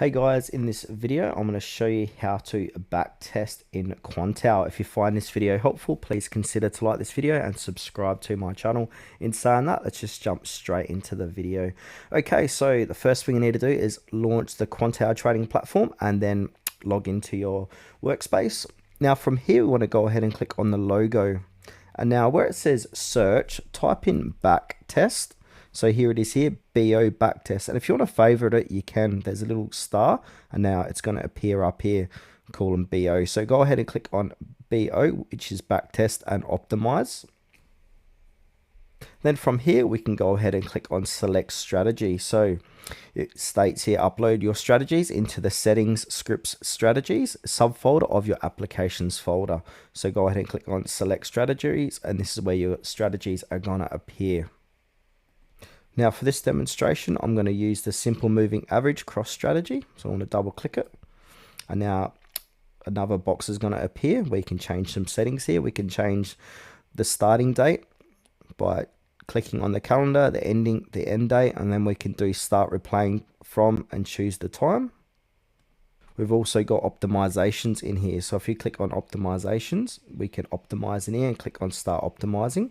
Hey guys, in this video I'm going to show you how to backtest in Quantower. If you find this video helpful, please consider to like this video and subscribe to my channel. In saying that, let's just jump straight into the video. Okay, so the first thing you need to do is launch the Quantower trading platform and then log into your workspace. Now from here we want to go ahead and click on the logo, and now where it says search, type in backtest. So here it is here, BO backtest. And if you want to favorite it, you can. There's a little star, and now it's going to appear up here, call them BO. So go ahead and click on BO, which is backtest and optimize. Then from here, we can go ahead and click on select strategy. So it states here, upload your strategies into the settings, scripts, strategies subfolder of your applications folder. So go ahead and click on select strategies, and this is where your strategies are going to appear. Now for this demonstration, I'm going to use the simple moving average cross strategy. So I want to double click it. And now another box is going to appear where you can change some settings here. We can change the starting date by clicking on the calendar, the end date, and then we can do start replaying from and choose the time. We've also got optimizations in here. So if you click on optimizations, we can optimize in here and click on start optimizing.